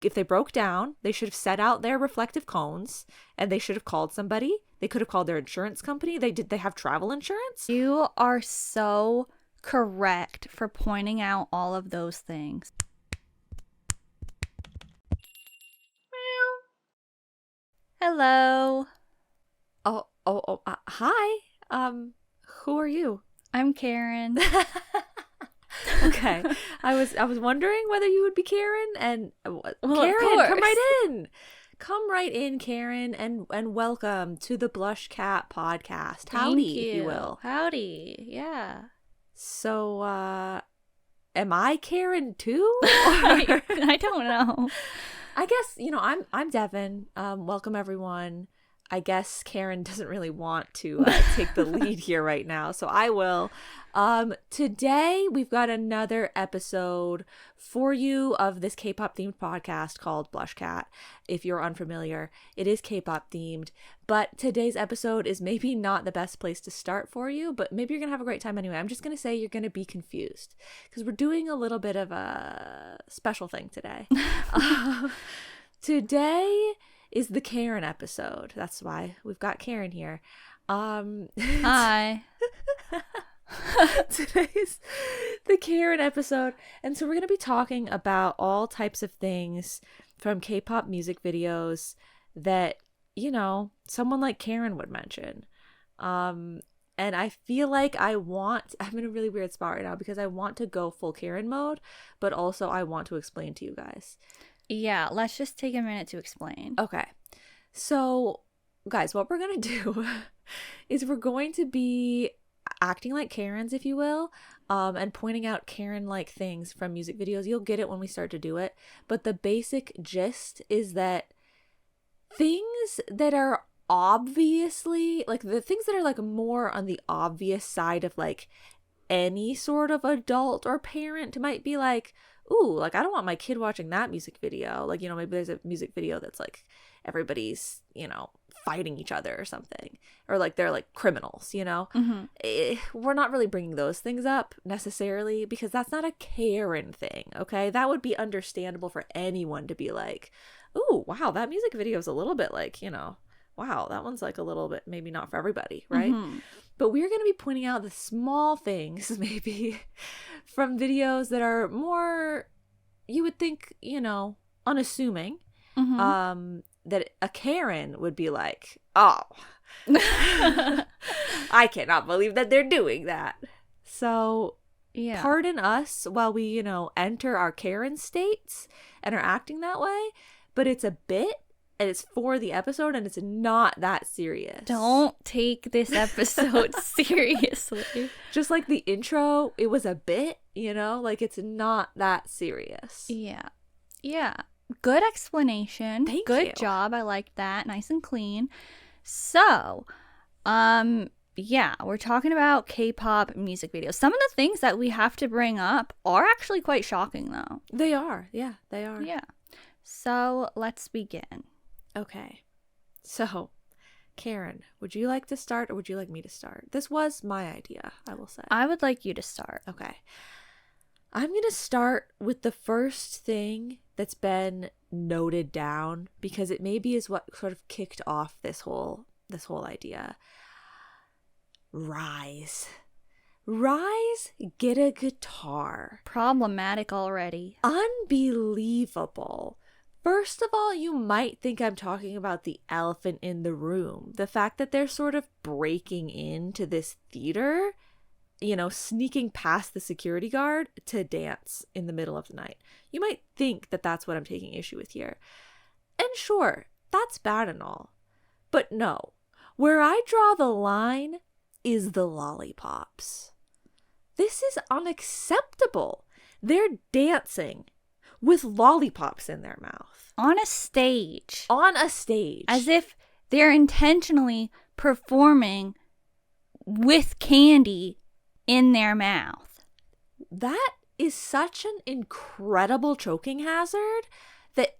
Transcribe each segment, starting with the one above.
if they broke down, they should have set out their reflective cones and they should have called somebody. They could have called their insurance company. They have travel insurance. You are so correct for pointing out all of those things. Hello. Hi. Who are you? I'm Karen. Okay. I was wondering whether you would be Karen and Well, Karen, come right in. Come right in, Karen, and welcome to the BlushCat podcast. Howdy, if you will. Howdy. Yeah. So, am I Karen too? I don't know. I guess, I'm Devin. Welcome everyone. I guess Karen doesn't really want to take the lead here right now, so I will. Today we've got another episode for you of this K-pop themed podcast called BlushCat. If you're unfamiliar, it is K-pop themed, but today's episode is maybe not the best place to start for you, but maybe you're gonna have a great time anyway. I'm just gonna say you're gonna be confused because we're doing a little bit of a special thing today. Today is the Karen episode. That's why we've got Karen here. Hi. Today's the Karen episode. And so we're going to be talking about all types of things from K-pop music videos that, someone like Karen would mention. And I feel like I'm in a really weird spot right now because I want to go full Karen mode, but also I want to explain to you guys. Yeah, let's just take a minute to explain. Okay. So, guys, what we're going to do is we're going to be acting like Karens, if you will, and pointing out Karen-like things from music videos. You'll get it when we start to do it. But the basic gist is that things that are obviously, like the things that are like more on the obvious side of like any sort of adult or parent might be like, ooh, like I don't want my kid watching that music video. Like, maybe there's a music video that's like everybody's, fighting each other or something. Or like they're like criminals, Mm-hmm. We're not really bringing those things up necessarily because that's not a Karen thing, okay? That would be understandable for anyone to be like, ooh, wow, that music video is a little bit like, wow, that one's like a little bit maybe not for everybody, right? Mm-hmm. But we're going to be pointing out the small things maybe from videos that are more, you would think, unassuming. Mm-hmm. That a Karen would be like, oh, I cannot believe that they're doing that. So yeah, pardon us while we, enter our Karen states and are acting that way. But it's a bit. And it's for the episode, and it's not that serious. Don't take this episode seriously. Just like the intro, it was a bit, like it's not that serious. Yeah. Yeah. Good explanation. Thank Good you. job. I liked that. Nice and clean. So, yeah, we're talking about K-pop music videos. Some of the things that we have to bring up are actually quite shocking, though. They are. Yeah, they are. Yeah. So, let's begin. Okay. So, Karen, would you like to start or would you like me to start? This was my idea, I will say. I would like you to start. Okay. I'm going to start with the first thing that's been noted down because it maybe is what sort of kicked off this whole idea. Rise, get a guitar. Problematic already. Unbelievable. First of all, you might think I'm talking about the elephant in the room. The fact that they're sort of breaking into this theater, sneaking past the security guard to dance in the middle of the night. You might think that that's what I'm taking issue with here. And sure, that's bad and all. But no, where I draw the line is the lollipops. This is unacceptable. They're dancing with lollipops in their mouth. On a stage. As if they're intentionally performing with candy in their mouth. That is such an incredible choking hazard that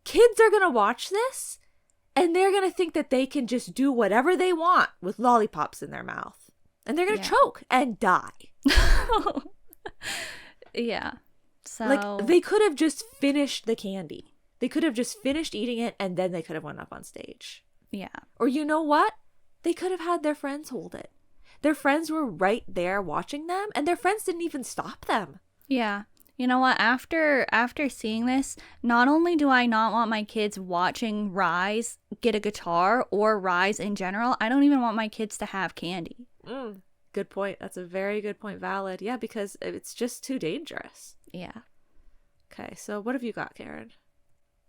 kids are going to watch this and they're going to think that they can just do whatever they want with lollipops in their mouth. And they're going to choke and die. Yeah. So Like, they could have just finished the candy. They could have just finished eating it, and then they could have went up on stage. yeah. Or you know what? They could have had their friends hold it. Their friends were right there watching them, and their friends didn't even stop them. Yeah. You know what? After seeing this, not only do I not want my kids watching Rise get a guitar or Rise in general, I don't even want my kids to have candy. Good point. That's a very good point. Valid. Yeah, because it's just too dangerous. Yeah. Okay, so what have you got, Karen?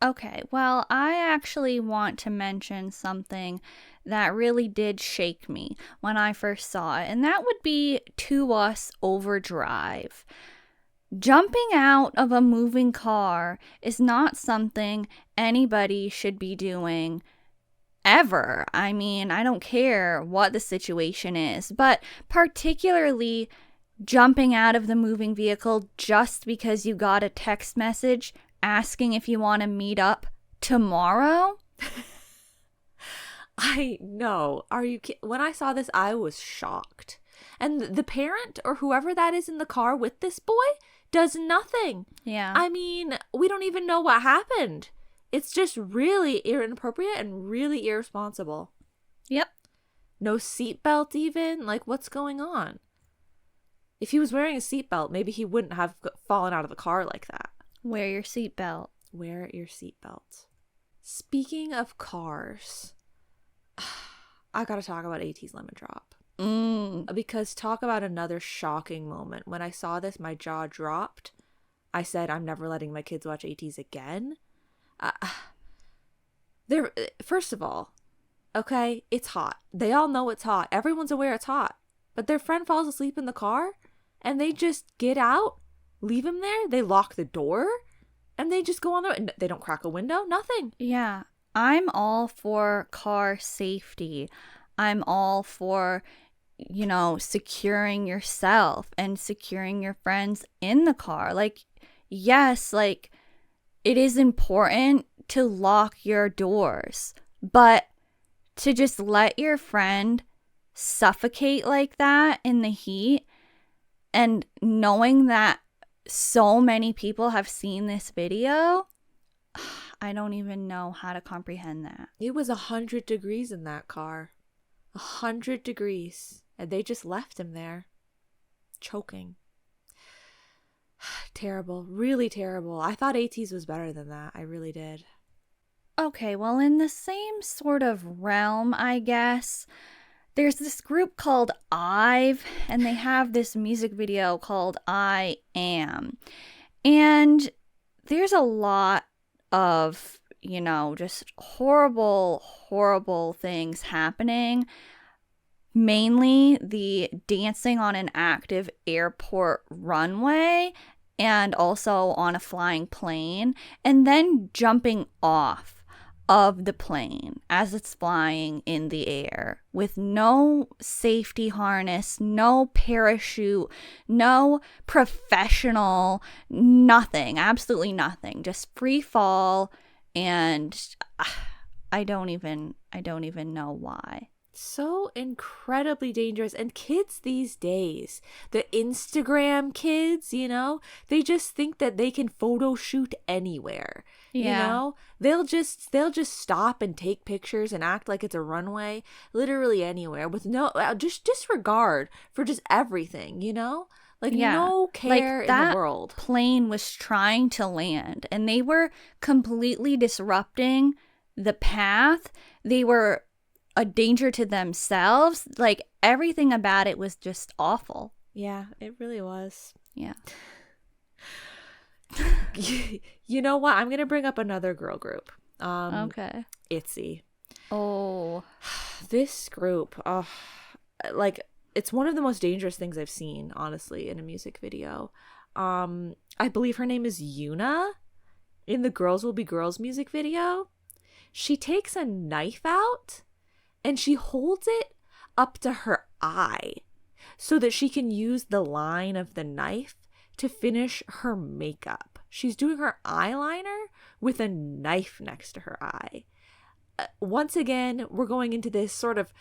Okay, well, I actually want to mention something that really did shake me when I first saw it, and that would be To Us Overdrive. Jumping out of a moving car is not something anybody should be doing ever. I mean, I don't care what the situation is, but particularly jumping out of the moving vehicle just because you got a text message asking if you want to meet up tomorrow. I know. When I saw this, I was shocked. And the parent or whoever that is in the car with this boy does nothing. Yeah. I mean, we don't even know what happened. It's just really inappropriate and really irresponsible. Yep. No seatbelt even? Like, what's going on? If he was wearing a seatbelt, maybe he wouldn't have fallen out of the car like that. Wear your seatbelt. Wear your seatbelt. Speaking of cars, I gotta talk about AT's Lemon Drop. Because talk about another shocking moment. When I saw this, my jaw dropped. I said, I'm never letting my kids watch ATs again. First of all, okay, it's hot. They all know it's hot. Everyone's aware it's hot. But their friend falls asleep in the car, and they just get out, leave him there. They lock the door, and they just go on their. They don't crack a window. Nothing. Yeah. I'm all for car safety. I'm all for, securing yourself and securing your friends in the car. Like, yes, like, it is important to lock your doors, but to just let your friend suffocate like that in the heat, and knowing that so many people have seen this video, I don't even know how to comprehend that. It was 100 degrees in that car. 100 degrees. And they just left him there. Choking. Terrible. Really terrible. I thought AT's was better than that. I really did. Okay, well, in the same sort of realm, I guess, there's this group called IVE, and they have this music video called I Am. And there's a lot of, just horrible, horrible things happening. Mainly the dancing on an active airport runway and also on a flying plane, and then jumping off of the plane as it's flying in the air with no safety harness, no parachute, no professional, nothing, absolutely nothing, just free fall. And I don't even know why. So incredibly dangerous. And kids these days, the Instagram kids, they just think that they can photo shoot anywhere. Yeah. They'll just stop and take pictures and act like it's a runway literally anywhere with no just disregard for just everything, Like, no care like, in the world. That plane was trying to land, and they were completely disrupting the path. They were a danger to themselves. Like, everything about it was just awful. Yeah, it really was. Yeah. You know what? I'm going to bring up another girl group. Okay. ITZY. Oh. This group, it's one of the most dangerous things I've seen, honestly, in a music video. I believe her name is Yuna in the Girls Will Be Girls music video. She takes a knife out and she holds it up to her eye so that she can use the line of the knife to finish her makeup. She's doing her eyeliner with a knife next to her eye. Once again, we're going into this sort of,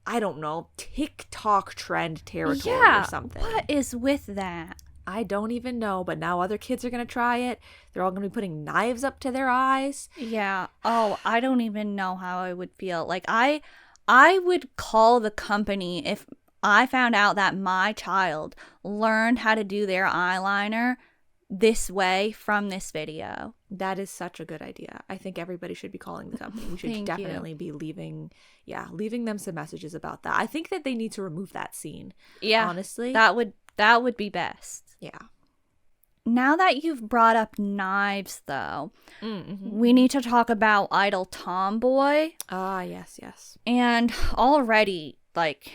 I don't know, TikTok trend territory or something. What is with that? I don't even know, but now other kids are going to try it. They're all going to be putting knives up to their eyes. Yeah. Oh, I don't even know how I would feel. Like I would call the company if I found out that my child learned how to do their eyeliner this way from this video. That is such a good idea. I think everybody should be calling the company. We should definitely be leaving them some messages about that. I think that they need to remove that scene. Yeah. Honestly. That would be best. Yeah. Now that you've brought up knives, though, we need to talk about i-dle Tomboy. Ah, yes, yes. And already, like,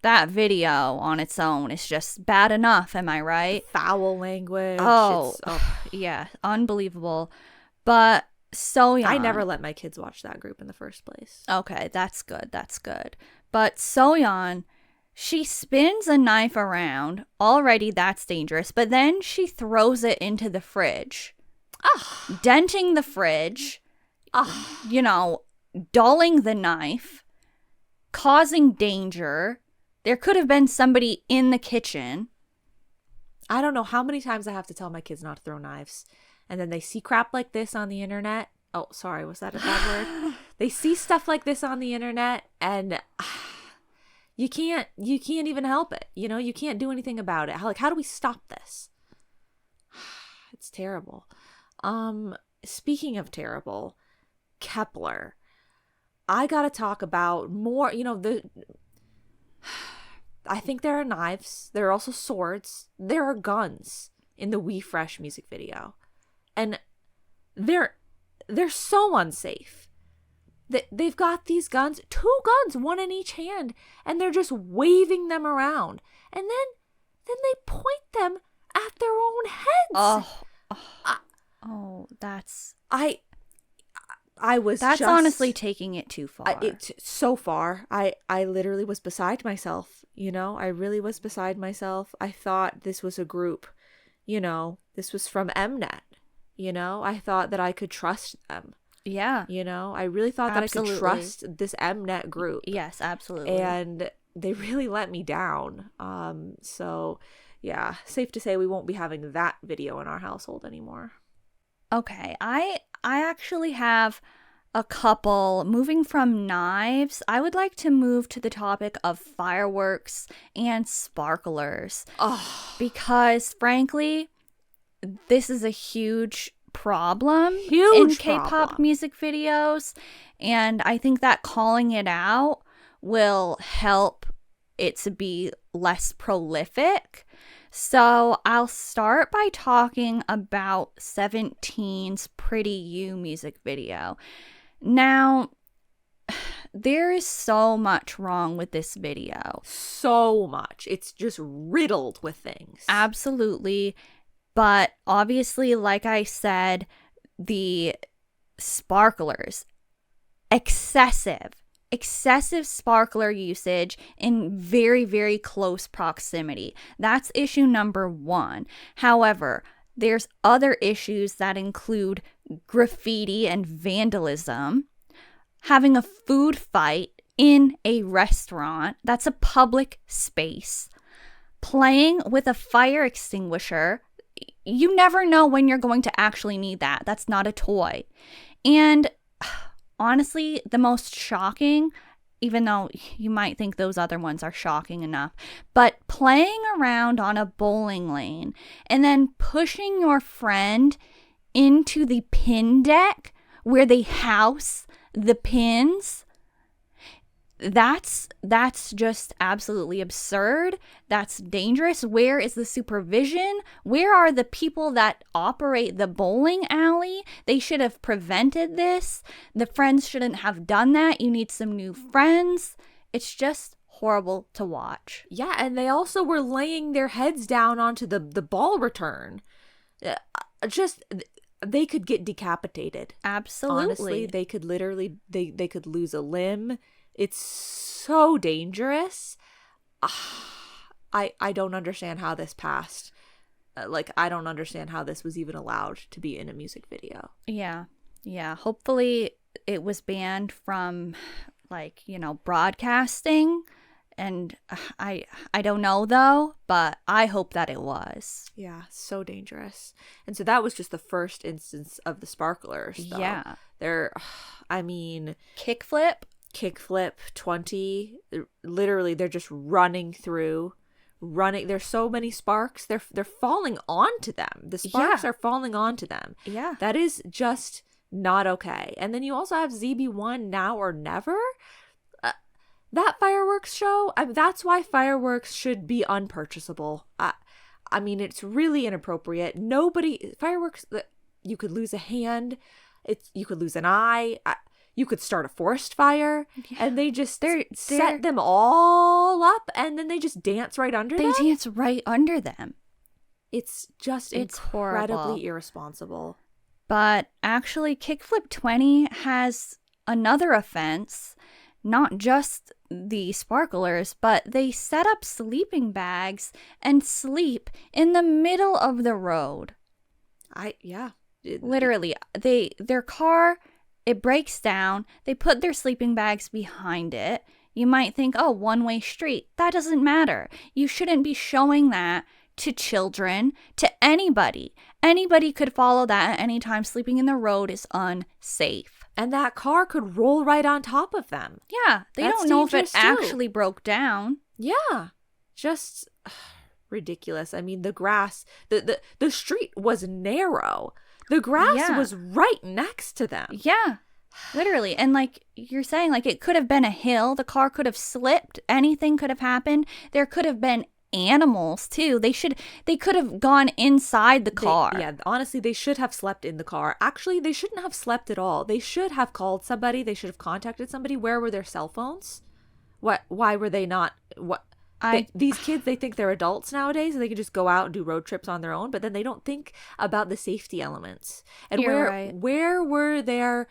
that video on its own is just bad enough, am I right? Foul language. Oh, yeah, unbelievable. But Soyeon, I never let my kids watch that group in the first place. Okay, that's good. But Soyeon, she spins a knife around. Already that's dangerous. But then she throws it into the fridge. Denting the fridge. Dulling the knife. Causing danger. There could have been somebody in the kitchen. I don't know how many times I have to tell my kids not to throw knives. And then they see crap like this on the internet. Oh, sorry, was that a bad word? They see stuff like this on the internet and you can't even help it. You can't do anything about it. How do we stop this? It's terrible. Speaking of terrible, Kepler. I got to talk about more, I think there are knives. There are also swords. There are guns in the We Fresh music video. And they're so unsafe. They've got these guns, 2 guns, 1 in each hand, and they're just waving them around. And then they point them at their own heads. That's honestly taking it too far. So far, I literally was beside myself. I really was beside myself. I thought this was a group. This was from Mnet. I thought that I could trust them. Yeah. I really thought that I could trust this Mnet group. Yes, absolutely. And they really let me down. So yeah, safe to say we won't be having that video in our household anymore. Okay, I actually have a couple. Moving from knives, I would like to move to the topic of fireworks and sparklers. Because frankly, this is a huge problem in K-pop music videos, and I think that calling it out will help it to be less prolific. So I'll start by talking about 17's Pretty You music video. Now, there is so much wrong with this video. So much. It's just riddled with things. Absolutely. But obviously, like I said, the sparklers, excessive sparkler usage in very, very close proximity. That's issue number 1. However, there's other issues that include graffiti and vandalism, having a food fight in a restaurant, that's a public space, playing with a fire extinguisher. You never know when you're going to actually need that. That's not a toy. And honestly, the most shocking, even though you might think those other ones are shocking enough, but playing around on a bowling lane and then pushing your friend into the pin deck where they house the pins, that's just absolutely absurd. That's dangerous. Where is the supervision? Where are the people that operate the bowling alley? They should have prevented this. The friends shouldn't have done that. You need some new friends. It's just horrible to watch. Yeah, and they also were laying their heads down onto the ball return. They could get decapitated. Absolutely. Honestly, they could literally, they could lose a limb. It's so dangerous. I don't understand how this passed. I don't understand how this was even allowed to be in a music video. Yeah. Hopefully it was banned from, broadcasting And I don't know though, but I hope that it was. Yeah, so dangerous. And so that was just the first instance of the sparklers, though. Yeah. They're, I mean, Kickflip. kickflip 20, literally they're just running. There's so many sparks. They're falling onto them. The sparks are falling onto them. Yeah. That is just not okay. And then you also have ZB1 Now or Never. That fireworks show, that's why fireworks should be unpurchasable. I mean, it's really inappropriate. Fireworks, you could lose a hand, you could lose an eye, you could start a forest fire, and they set them all up, and then they just dance right under them. They dance right under them. It's just incredibly horrible. Irresponsible. But actually, Kickflip 20 has another offense. Not just the sparklers, but they set up sleeping bags and sleep in the middle of the road. Literally, their car, it breaks down. They put their sleeping bags behind it. You might think, oh, one-way street. That doesn't matter. You shouldn't be showing that to children, to anybody. Anybody could follow that at any time. Sleeping in the road is unsafe. And that car could roll right on top of them. Yeah, they don't know if it actually broke down. Yeah, just ridiculous. I mean, the grass, the street was narrow. The grass was right next to them. Yeah, literally. And like you're saying, like it could have been a hill. The car could have slipped. Anything could have happened. There could have been animals too. They could have gone inside the car. Honestly, they should have slept in the car. Actually, they shouldn't have slept at all. They should have called somebody. They should have contacted somebody. Where were their cell phones? Why were they not? These kids, they think they're adults nowadays and they can just go out and do road trips on their own, but then they don't think about the safety elements. And where were their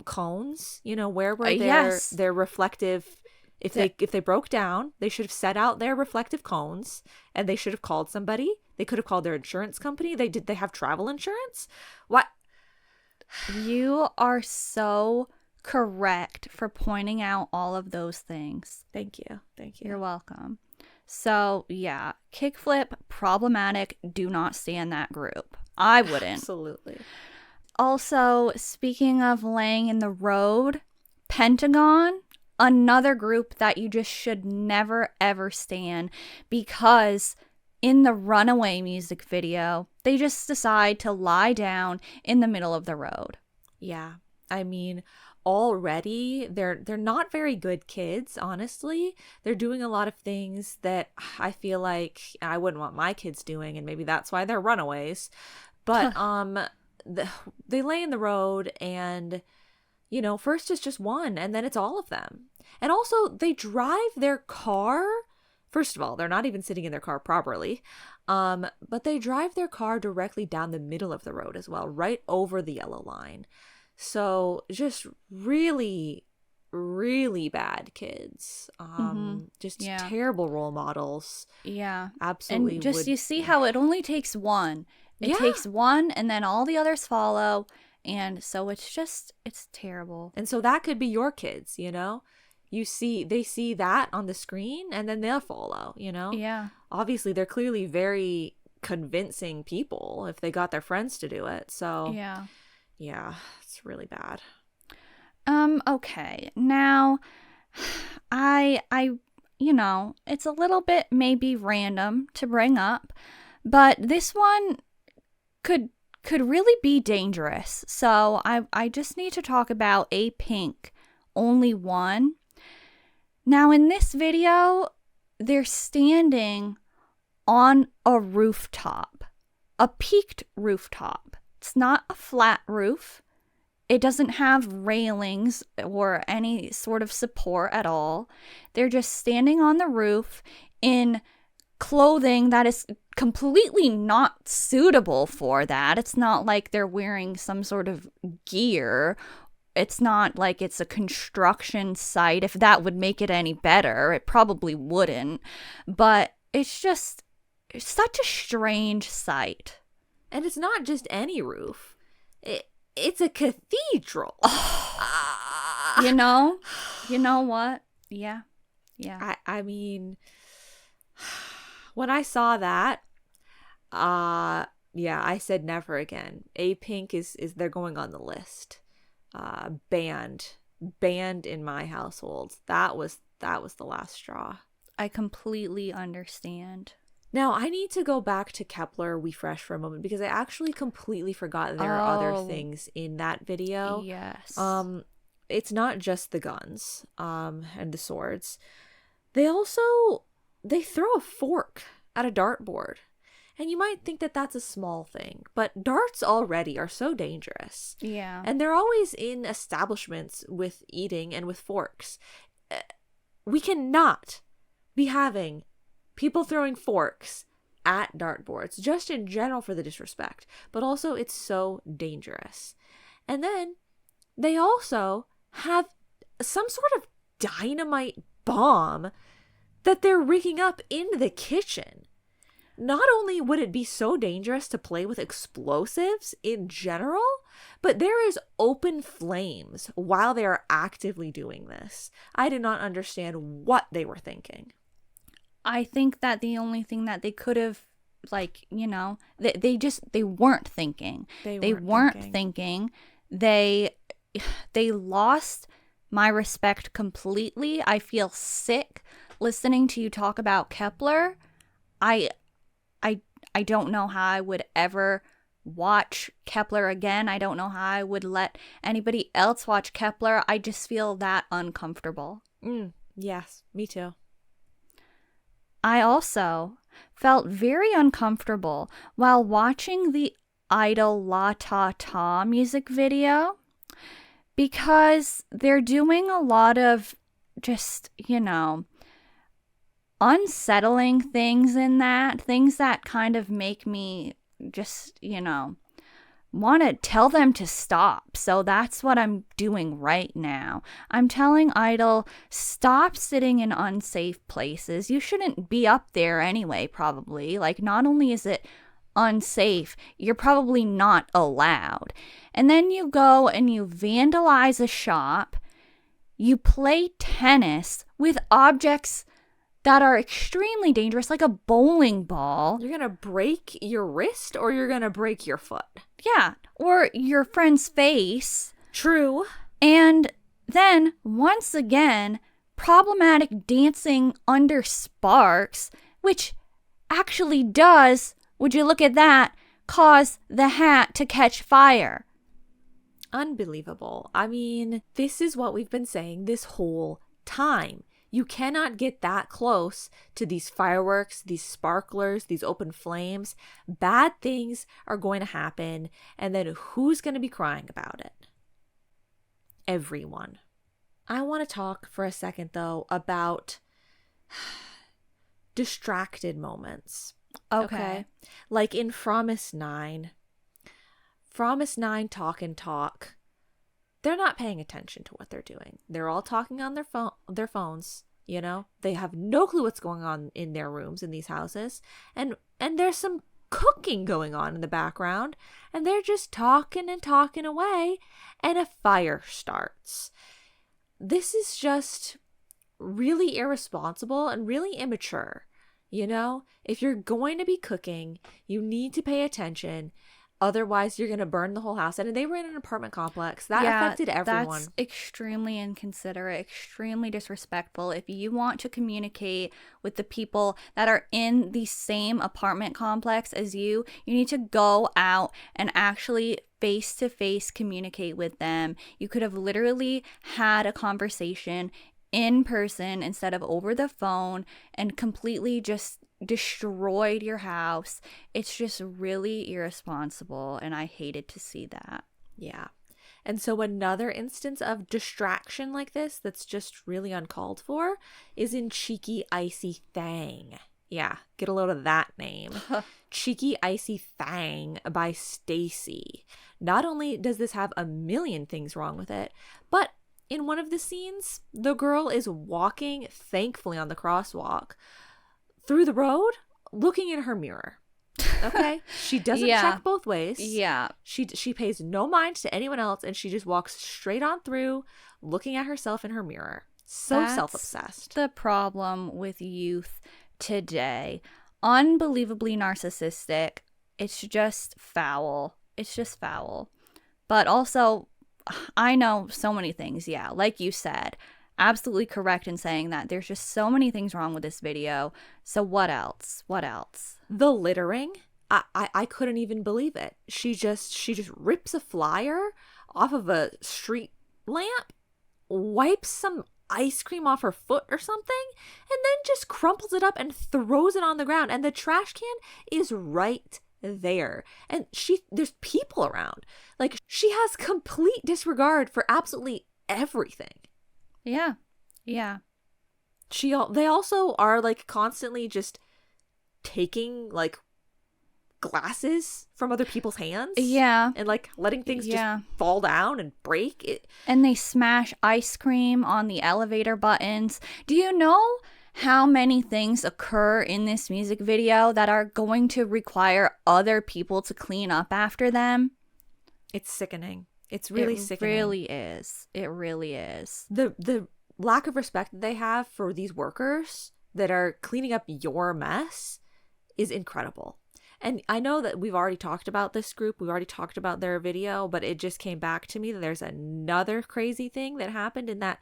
cones? Where were their reflective? If they broke down, they should have set out their reflective cones, and they should have called somebody. They could have called their insurance company. They have travel insurance? What? You are so correct for pointing out all of those things. Thank you. You're welcome. So, yeah, kickflip, problematic. Do not stand that group. I wouldn't. Absolutely. Also, speaking of laying in the road, Pentagon, another group that you just should never ever stand, because in the Runaway music video, they just decide to lie down in the middle of the road. Yeah. I mean, already they're not very good kids, honestly. They're doing a lot of things that I feel like I wouldn't want my kids doing, and maybe that's why they're runaways. But they lay in the road, and first it's just one, and then it's all of them. And also, they drive their car. First of all, they're not even sitting in their car properly. But they drive their car directly down the middle of the road as well, right over the yellow line. So just really, really bad kids. Just terrible role models. Yeah. Absolutely. And just you see how it only takes one. It takes one, and then all the others follow. And so it's terrible. And so that could be your kids, they see that on the screen, and then they'll follow, Yeah. Obviously, they're clearly very convincing people if they got their friends to do it. So yeah, it's really bad. Okay. Now, I it's a little bit maybe random to bring up, but this one could really be dangerous. So I just need to talk about A Pink, Only One. Now in this video, they're standing on a rooftop, a peaked rooftop. It's not a flat roof. It doesn't have railings or any sort of support at all. They're just standing on the roof in clothing that is completely not suitable for that. It's not like they're wearing some sort of gear. It's not like it's a construction site. If that would make it any better, it probably wouldn't. But it's such a strange sight. And it's not just any roof. It's a cathedral. You know what? Yeah. Yeah. I mean, when I saw that, yeah, I said never again. A Pink is they're going on the list. Banned in my household. That was the last straw. I completely understand. Now, I need to go back to Kepler We Fresh for a moment because I actually completely forgot there are other things in that video. Yes. It's not just the guns and the swords. They throw a fork at a dartboard. And you might think that that's a small thing, but darts already are so dangerous. Yeah. And they're always in establishments with eating and with forks. We cannot be having people throwing forks at dartboards, just in general for the disrespect, but also it's so dangerous. And then they also have some sort of dynamite bomb that they're rigging up in the kitchen. Not only would it be so dangerous to play with explosives in general, but there is open flames while they are actively doing this. I did not understand what they were thinking. I think that the only thing that they could have, like, you know, they weren't thinking. They weren't thinking. They lost my respect completely. I feel sick listening to you talk about Kepler. I don't know how I would ever watch Kepler again. I don't know how I would let anybody else watch Kepler. I just feel that uncomfortable. Yes, me too. I also felt very uncomfortable while watching the i-dle La Ta Ta music video because they're doing a lot of just, you know, unsettling things in that, things that kind of make me just, you know, want to tell them to stop. So that's what I'm doing right now. I'm telling i-dle, stop sitting in unsafe places. You shouldn't be up there anyway, probably. Like, not only is it unsafe, you're probably not allowed. And then you go and you vandalize a shop. You play tennis with objects that are extremely dangerous, like a bowling ball. You're gonna break your wrist or you're gonna break your foot. Yeah, or your friend's face. True. And then, once again, problematic dancing under sparks, which actually does, would you look at that, cause the hat to catch fire. Unbelievable. I mean, this is what we've been saying this whole time. You cannot get that close to these fireworks, these sparklers, these open flames. Bad things are going to happen. And then who's going to be crying about it? Everyone. I want to talk for a second, though, about distracted moments. Okay. Like in Promise 9. Promise 9 talk and talk. They're not paying attention to what they're doing. They're all talking on their phones, you know? They have no clue what's going on in their rooms in these houses. And there's some cooking going on in the background, and they're just talking and talking away, and a fire starts. This is just really irresponsible and really immature. You know, if you're going to be cooking, you need to pay attention. Otherwise, you're going to burn the whole house. And they were in an apartment complex. That affected everyone. That's extremely inconsiderate, extremely disrespectful. If you want to communicate with the people that are in the same apartment complex as you need to go out and actually face-to-face communicate with them. You could have literally had a conversation in person instead of over the phone and completely just destroyed your house. It's just really irresponsible, and I hated to see that. Yeah. And so another instance of distraction like this that's just really uncalled for is in Cheeky Icy Thang. Yeah, get a load of that name. Cheeky Icy Thang by Stacy. Not only does this have a million things wrong with it, but in one of the scenes, the girl is walking, thankfully on the crosswalk, through the road, looking in her mirror. Okay? She doesn't check both ways. Yeah. She pays no mind to anyone else, and she just walks straight on through, looking at herself in her mirror. So That's self-obsessed. the problem with youth today. Unbelievably narcissistic. It's just foul. It's just foul. But also, I know so many things. Yeah, like you said, absolutely correct in saying that there's just so many things wrong with this video. So what else? What else? The littering, I couldn't even believe it. She just rips a flyer off of a street lamp, wipes some ice cream off her foot or something, and then just crumples it up and throws it on the ground. And the trash can is right there. And there's people around. Like, she has complete disregard for absolutely everything. Yeah. Yeah. They also are like constantly just taking like glasses from other people's hands. Yeah. And like letting things just fall down and break it. And they smash ice cream on the elevator buttons. Do you know how many things occur in this music video that are going to require other people to clean up after them? It's sickening. It's really sickening. It really is. It really is. The lack of respect that they have for these workers that are cleaning up your mess is incredible. And I know that we've already talked about this group. We've already talked about their video, but it just came back to me that there's another crazy thing that happened in that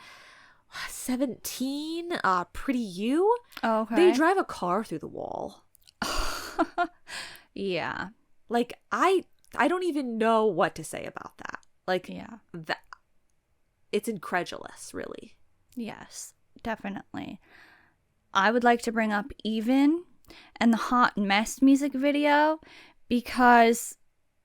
17 Pretty You. Okay. They drive a car through the wall. Yeah. Like, I don't even know what to say about that. Like, yeah. That it's incredulous, really. Yes, definitely. I would like to bring up Even and the Hot Mess music video because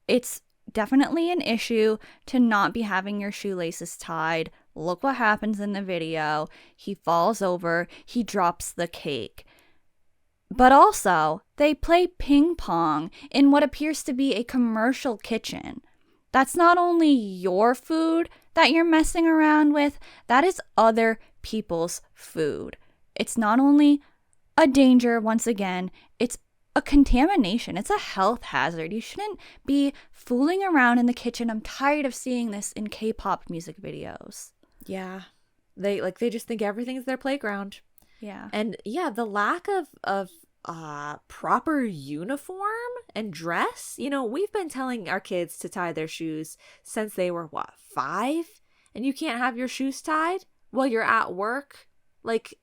it's definitely an issue to not be having your shoelaces tied. Look what happens in the video. He falls over, he drops the cake. But also, they play ping pong in what appears to be a commercial kitchen. That's not only your food that you're messing around with, that is other people's food. It's not only a danger, once again, it's a contamination. It's a health hazard. You shouldn't be fooling around in the kitchen. I'm tired of seeing this in K-pop music videos. Yeah. They just think everything's their playground. Yeah. And yeah, the lack of proper uniform and dress. You know, we've been telling our kids to tie their shoes since they were 5? And you can't have your shoes tied while you're at work. Like,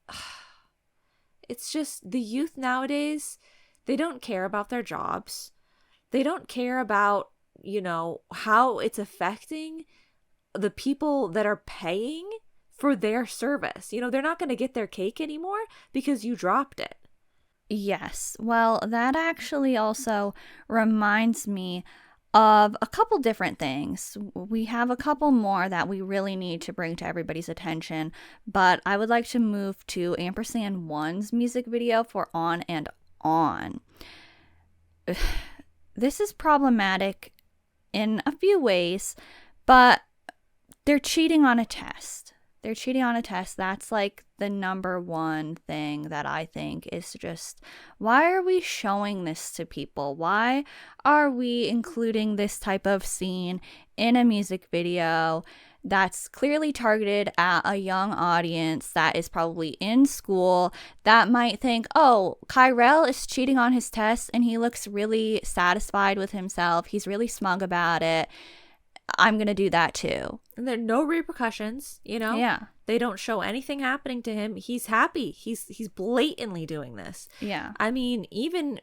it's just the youth nowadays, they don't care about their jobs. They don't care about, you know, how it's affecting the people that are paying for their service. You know, they're not going to get their cake anymore because you dropped it. Yes. Well, that actually also reminds me of a couple different things. We have a couple more that we really need to bring to everybody's attention, but I would like to move to &1's music video for On and On. This is problematic in a few ways, but they're cheating on a test. They're cheating on a test. That's like the number one thing that I think is just, why are we showing this to people? Why are we including this type of scene in a music video that's clearly targeted at a young audience that is probably in school that might think, oh, Kyrell is cheating on his test and he looks really satisfied with himself. He's really smug about it. I'm going to do that too. And there are no repercussions, you know? Yeah. They don't show anything happening to him. He's happy. He's blatantly doing this. Yeah. I mean, even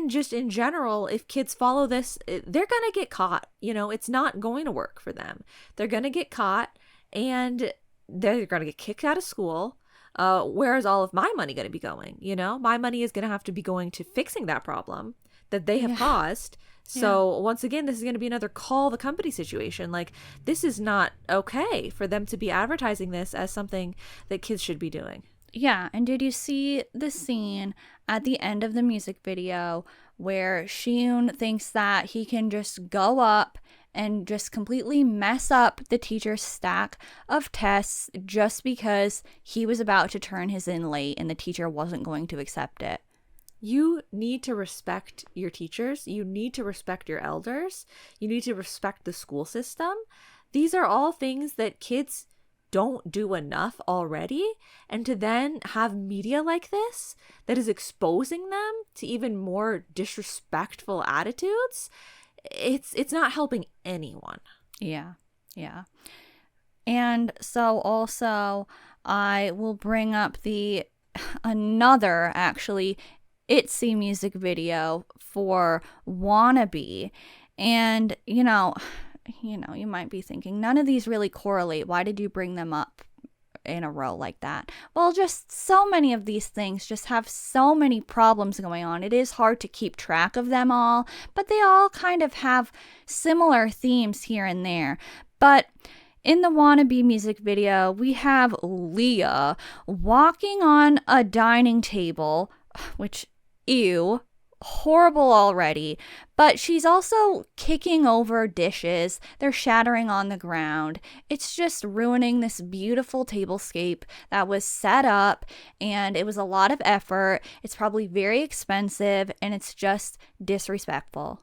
just in general, if kids follow this, they're going to get caught. You know, it's not going to work for them. They're going to get caught and they're going to get kicked out of school. Where's all of my money going to be going? You know, my money is going to have to be going to fixing that problem that they have caused. So once again, this is going to be another call the company situation. Like, this is not okay for them to be advertising this as something that kids should be doing. Yeah, and did you see the scene at the end of the music video where Shiun thinks that he can just go up and just completely mess up the teacher's stack of tests just because he was about to turn his in late and the teacher wasn't going to accept it? You need to respect your teachers. You need to respect your elders. You need to respect the school system. These are all things that kids don't do enough already, and to then have media like this that is exposing them to even more disrespectful attitudes, it's not helping anyone. Yeah. And so also I will bring up another actually ITZY music video for Wannabe. And you might be thinking, none of these really correlate. Why did you bring them up in a row like that? Well, just so many of these things just have so many problems going on. It is hard to keep track of them all, but they all kind of have similar themes here and there. But in the Wannabe music video, we have Leah walking on a dining table, which, ew, horrible already. But she's also kicking over dishes. They're shattering on the ground. It's just ruining this beautiful tablescape that was set up, and it was a lot of effort. It's probably very expensive, and it's just disrespectful.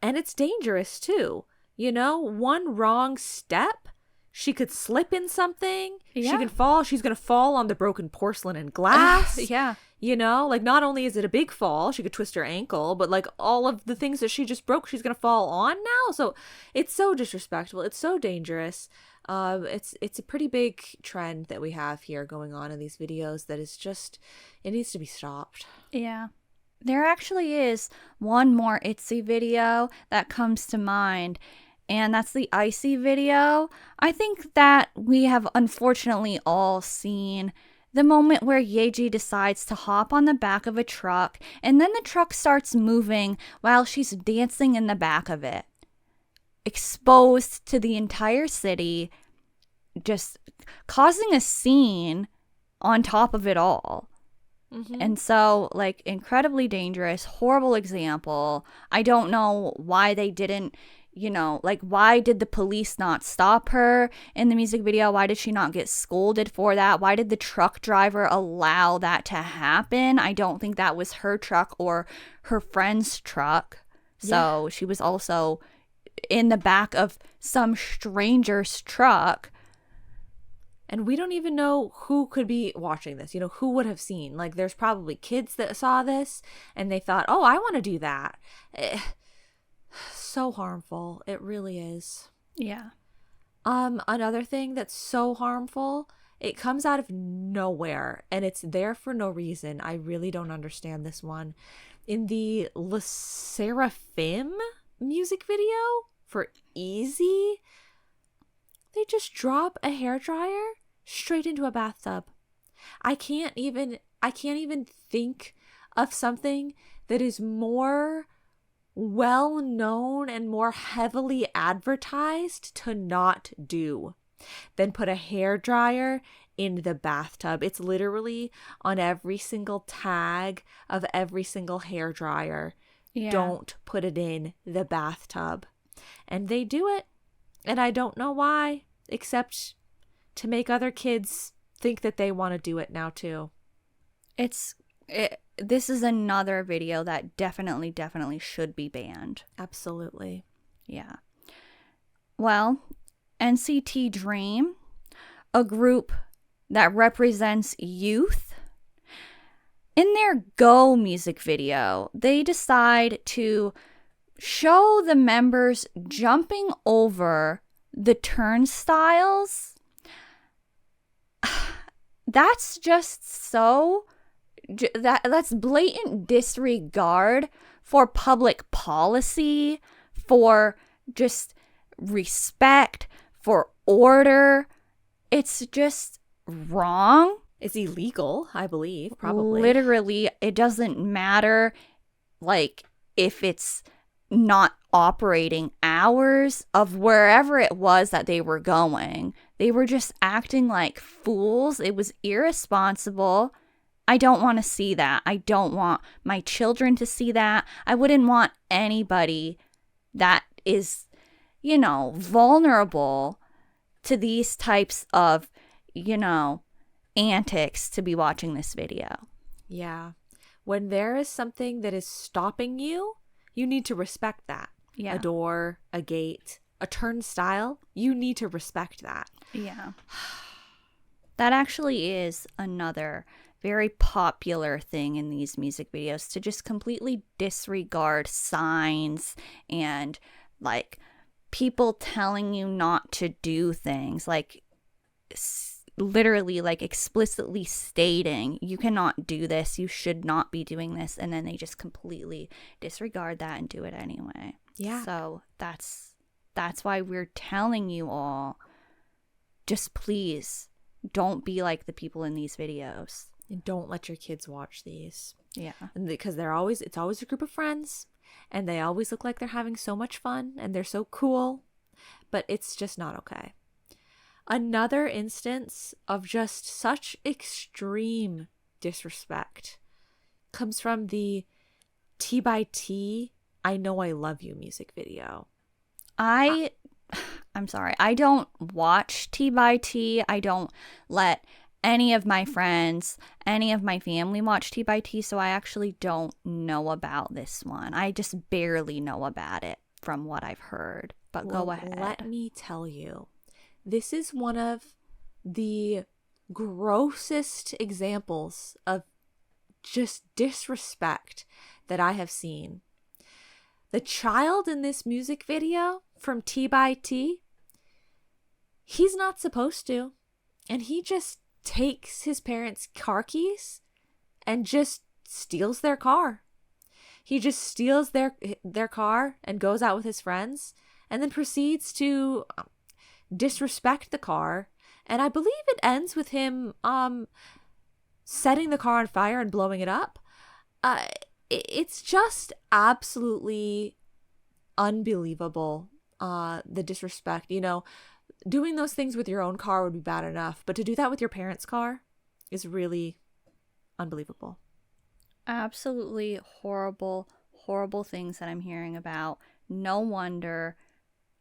And it's dangerous too. One wrong step, she could slip in something. Yeah. She can fall. She's going to fall on the broken porcelain and glass. Yeah. Not only is it a big fall, she could twist her ankle, but like all of the things that she just broke, she's going to fall on now. So it's so disrespectful. It's so dangerous. It's a pretty big trend that we have here going on in these videos that is just, it needs to be stopped. Yeah. There actually is one more ITZY video that comes to mind, and that's the Icy video. I think that we have unfortunately all seen the moment where Yeji decides to hop on the back of a truck, and then the truck starts moving while she's dancing in the back of it. Exposed to the entire city, just causing a scene on top of it all. Mm-hmm. And so, like, incredibly dangerous, horrible example. I don't know why they didn't, why did the police not stop her in the music video? Why did she not get scolded for that? Why did the truck driver allow that to happen? I don't think that was her truck or her friend's truck. So yeah. She was also in the back of some stranger's truck. And we don't even know who could be watching this, who would have seen. Like, there's probably kids that saw this and they thought, oh, I want to do that. So harmful. It really is. Yeah. Another thing that's so harmful, it comes out of nowhere and it's there for no reason. I really don't understand this one. In the Le Seraphim music video for Easy, they just drop a hairdryer straight into a bathtub. I can't even think of something that is more well known and more heavily advertised to not do than put a hairdryer in the bathtub. It's literally on every single tag of every single hairdryer. Yeah. Don't put it in the bathtub. And they do it. And I don't know why, except to make other kids think that they want to do it now too. This is another video that definitely should be banned. Absolutely. Yeah. Well, NCT Dream, a group that represents youth, in their Go music video, they decide to show the members jumping over the turnstiles. That's just so... That's blatant disregard for public policy, for just respect, for order. It's just wrong. It's illegal, I believe, probably. Literally, it doesn't matter, like, if it's not operating hours of wherever it was that they were going. They were just acting like fools. It was irresponsible. I don't want to see that. I don't want my children to see that. I wouldn't want anybody that is, vulnerable to these types of, antics to be watching this video. Yeah. When there is something that is stopping you, you need to respect that. Yeah. A door, a gate, a turnstile, you need to respect that. Yeah. That actually is another very popular thing in these music videos, to just completely disregard signs and like people telling you not to do things, like literally like explicitly stating you cannot do this, you should not be doing this, and then they just completely disregard that and do it anyway. Yeah. So that's why we're telling you all, just please don't be like the people in these videos. And don't let your kids watch these. Yeah. And because it's always a group of friends, and they always look like they're having so much fun and they're so cool, but it's just not okay. Another instance of just such extreme disrespect comes from the T by T I Know I Love You music video. I'm sorry. I don't watch T by T. I don't let any of my friends, any of my family watch T by T, so I actually don't know about this one. I just barely know about it from what I've heard. But go ahead. Let me tell you, this is one of the grossest examples of just disrespect that I have seen. The child in this music video from T by T, he's not supposed to, and he just takes his parents' car keys and just steals their car. He just steals their car and goes out with his friends, and then proceeds to disrespect the car. And I believe it ends with him setting the car on fire and blowing it up. It's just absolutely unbelievable, the disrespect. You know, doing those things with your own car would be bad enough, but to do that with your parents' car is really unbelievable. Absolutely horrible, horrible things that I'm hearing about. No wonder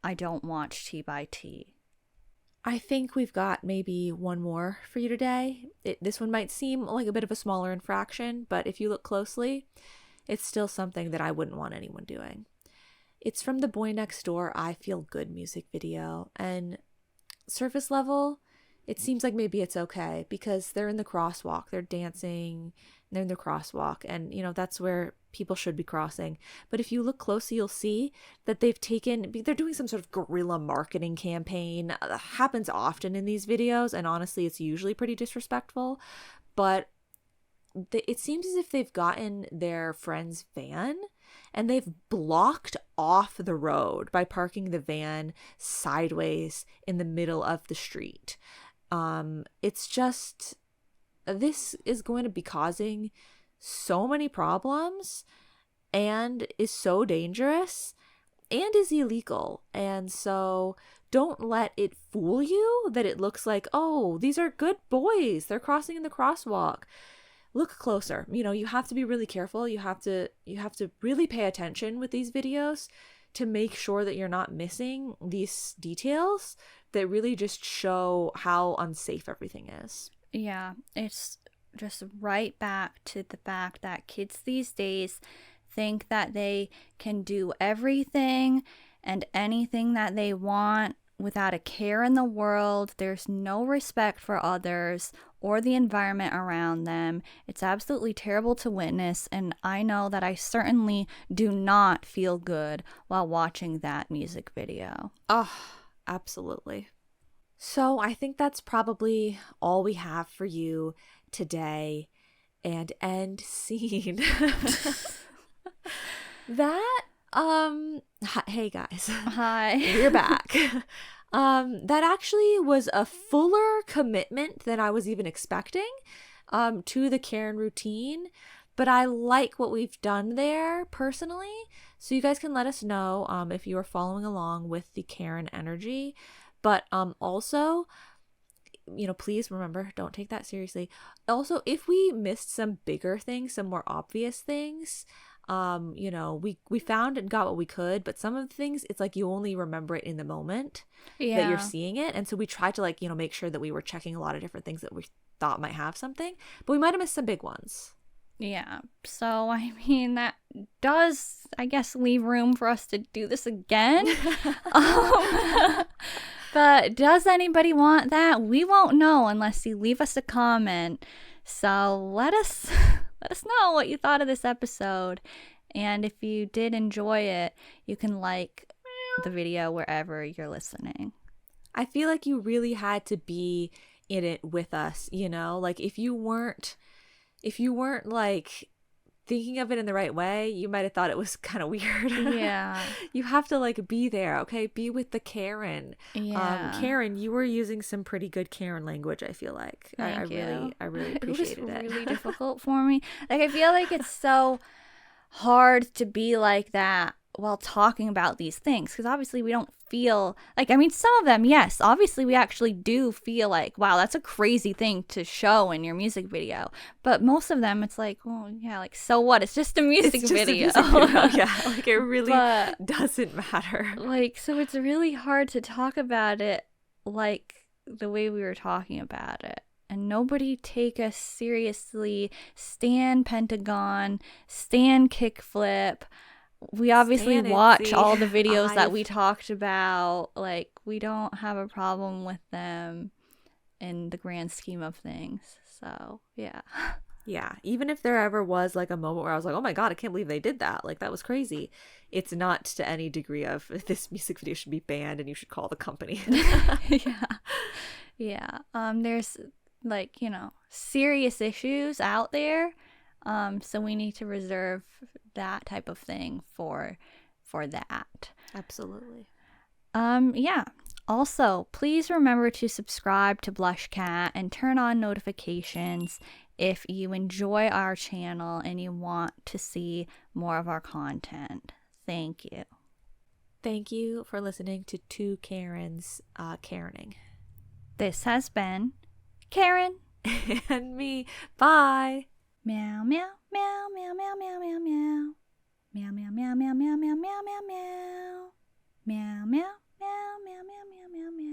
I don't watch T by T. I think we've got maybe one more for you today. This one might seem like a bit of a smaller infraction, but if you look closely, it's still something that I wouldn't want anyone doing. It's from the Boy Next Door I Feel Good music video, and surface level, it seems like maybe it's okay because they're in the crosswalk, they're dancing, they're in the crosswalk, and you know that's where people should be crossing. But if you look closely, you'll see that they're doing some sort of guerrilla marketing campaign. Happens often in these videos, and honestly it's usually pretty disrespectful, but it seems as if they've gotten their friend's van and they've blocked off the road by parking the van sideways in the middle of the street. It's just, this is going to be causing so many problems and is so dangerous and is illegal. And so don't let it fool you that it looks like, oh, these are good boys, they're crossing in the crosswalk. Look closer. You know, you have to be really careful. You have to really pay attention with these videos to make sure that you're not missing these details that really just show how unsafe everything is. Yeah, it's just right back to the fact that kids these days think that they can do everything and anything that they want without a care in the world. There's no respect for others or the environment around them. It's absolutely terrible to witness, and I know that I certainly do not feel good while watching that music video. Oh, absolutely. So I think that's probably all we have for you today. And end scene. That hey guys. Hi. We're back. That actually was a fuller commitment than I was even expecting to the Karen routine, but I like what we've done there personally. So you guys can let us know if you are following along with the Karen energy. But also, you know, please remember, don't take that seriously. Also, if we missed some bigger things, some more obvious things, you know, we found and got what we could, but some of the things, it's like you only remember it in the moment that you're seeing it. And so we tried to, like, you know, make sure that we were checking a lot of different things that we thought might have something, but we might have missed some big ones. Yeah. So, I mean, that does, I guess, leave room for us to do this again. But does anybody want that? We won't know unless you leave us a comment. So let us let us know what you thought of this episode. And if you did enjoy it, you can like the video wherever you're listening. I feel like you really had to be in it with us, you know? Like if you weren't like thinking of it in the right way, you might have thought it was kind of weird. Yeah. You have to like be there, okay? Be with the Karen. Yeah. Karen, you were using some pretty good Karen language, I feel like. Thank you. I really appreciated it. It was really difficult for me. Like, I feel like it's so hard to be like that while talking about these things, because obviously we don't feel like, I mean, some of them, yes, obviously we actually do feel like, wow, that's a crazy thing to show in your music video, but most of them it's like, well, yeah, like, so what, it's just a music video. Yeah, like it really doesn't matter. Like, so it's really hard to talk about it like the way we were talking about it. And nobody take us seriously. Stan Pentagon, Stan Kickflip. We obviously watch all the videos that we talked about. Like, we don't have a problem with them in the grand scheme of things. So, yeah. Yeah, even if there ever was like a moment where I was like, oh my God, I can't believe they did that. Like, that was crazy. It's not to any degree of this music video should be banned and you should call the company. Yeah. Yeah. There's, like, you know, serious issues out there. So we need to reserve that type of thing for that. Absolutely. Yeah. Also, please remember to subscribe to BlushCat and turn on notifications if you enjoy our channel and you want to see more of our content. Thank you. Thank you for listening to two Karens Karening. This has been Karen and me. Bye. Meow meow meow meow meow meow meow meow. Meow meow meow meow meow meow meow meow meow. Meow meow meow meow meow meow meow meow.